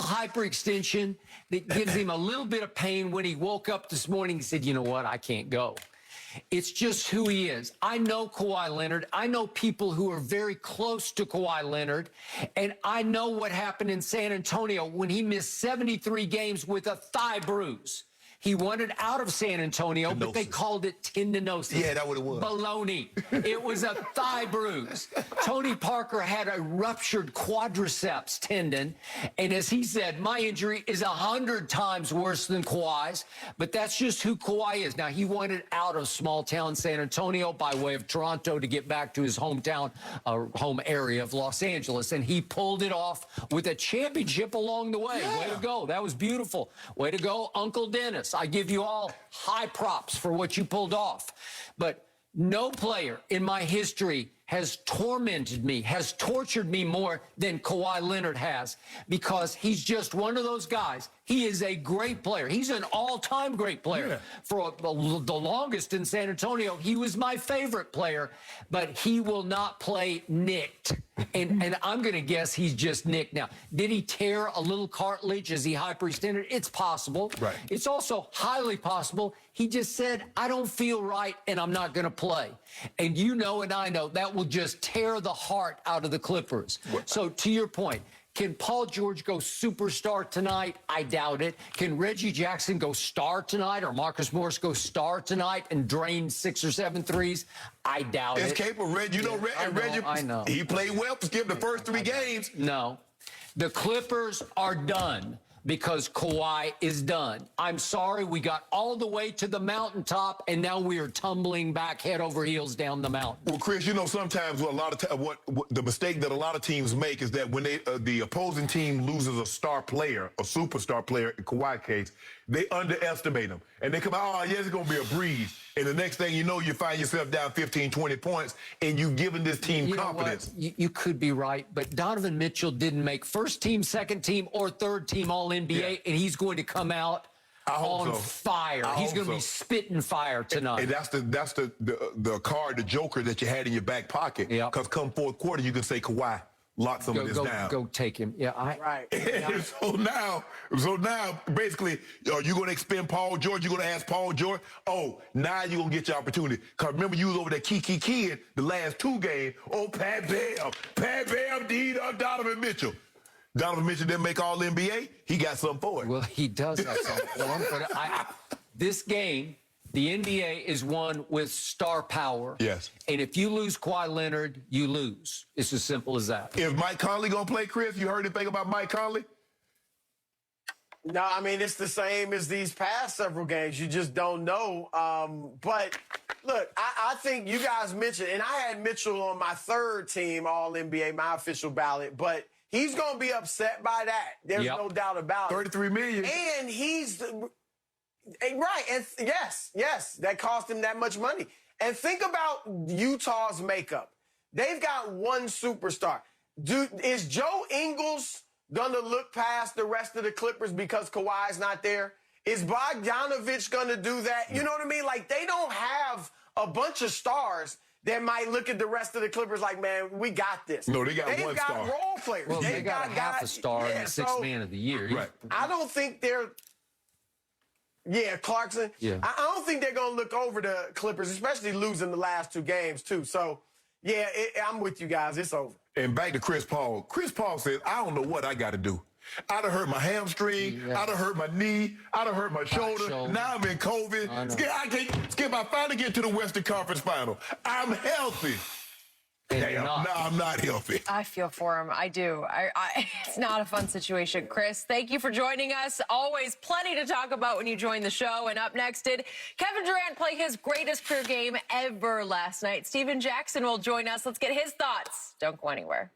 hyperextension that gives him a little bit of pain. When he woke up this morning, he said, you know what, I can't go. It's just who he is. I know Kawhi Leonard. I know people who are very close to Kawhi Leonard, and I know what happened in San Antonio when he missed 73 games with a thigh bruise. He wanted out of San Antonio, but they called it tendinosis. Yeah, that what it was. Baloney. It was a thigh bruise. Tony Parker had a ruptured quadriceps tendon, and as he said, my injury is 100 times worse than Kawhi's, but that's just who Kawhi is. Now, he wanted out of small-town San Antonio by way of Toronto to get back to his hometown, home area of Los Angeles, and he pulled it off with a championship along the way. Yeah. Way to go. That was beautiful. Way to go, Uncle Dennis. I give you all high props for what you pulled off. But no player in my history has tormented me, has tortured me more than Kawhi Leonard has, because he's just one of those guys. He is a great player. He's an all-time great player. Yeah. For the longest in San Antonio, he was my favorite player, but he will not play nicked. And I'm going to guess he's just nicked now. Did he tear a little cartilage? Is he hyperextended? It's possible. Right. It's also highly possible he just said, I don't feel right, and I'm not going to play. And you know and I know that will just tear the heart out of the Clippers. So to your point, can Paul George go superstar tonight? I doubt it. Can Reggie Jackson go star tonight, or Marcus Morris go star tonight and drain 6 or 7 threes? I doubt it. It's capable. Reggie, you know, Reggie, I know. He played well to skip the first 3 games. No. The Clippers are done because Kawhi is done. I'm sorry, we got all the way to the mountaintop, and now we are tumbling back head over heels down the mountain. Well, Chris, you know, sometimes what the mistake that a lot of teams make is that when the opposing team loses a star player, a superstar player, in Kawhi's case, they underestimate him. And they come out, oh, yeah, it's going to be a breeze. And the next thing you know, you find yourself down 15, 20 points, and you've given this team confidence. You could be right, but Donovan Mitchell didn't make first team, second team, or third team All-NBA, and he's going to come out on fire. He's going to be spitting fire tonight. And that's the card, the joker that you had in your back pocket. Because come fourth quarter, you can say, Kawhi, lock some of this down. Go take him. Yeah, right. So now, basically, are you going to expend Paul George? You're going to ask Paul George? Oh, now you're going to get your opportunity. Because remember, you was over there kid the last 2 games. Oh, Pat Bam, Donovan Mitchell. Donovan Mitchell didn't make All-NBA. He got something for it. Well, he does have something for him. But this game, the NBA is won with star power. Yes. And if you lose Kawhi Leonard, you lose. It's as simple as that. Is Mike Conley going to play, Chris? You heard anything about Mike Conley? No, I mean, it's the same as these past several games. You just don't know. But, look, I think you guys mentioned, and I had Mitchell on my 3rd team All-NBA, my official ballot, but he's going to be upset by that. There's no doubt about it. $33 million. And he's... Right, and yes, that cost him that much money. And think about Utah's makeup. They've got one superstar. Is Joe Ingles going to look past the rest of the Clippers because Kawhi's not there? Is Bogdanovich going to do that? You know what I mean? Like, they don't have a bunch of stars that might look at the rest of the Clippers like, man, we got this. No, they got one star. They've got role players. Well, they got half a star in the 6th man of the year. Right. I don't think they're... Yeah, Clarkson. Yeah. I don't think they're going to look over the Clippers, especially losing the last 2 games, too. So, yeah, I'm with you guys. It's over. And back to Chris Paul. Chris Paul says, I don't know what I got to do. I done hurt my hamstring. I done hurt my knee. I done hurt my shoulder. Now I'm in COVID. I finally get to the Western Conference Final. I'm healthy. Damn, no, I'm not healthy. I feel for him. I do. It's not a fun situation. Chris, thank you for joining us. Always plenty to talk about when you join the show. And up next, did Kevin Durant play his greatest career game ever last night? Steven Jackson will join us. Let's get his thoughts. Don't go anywhere.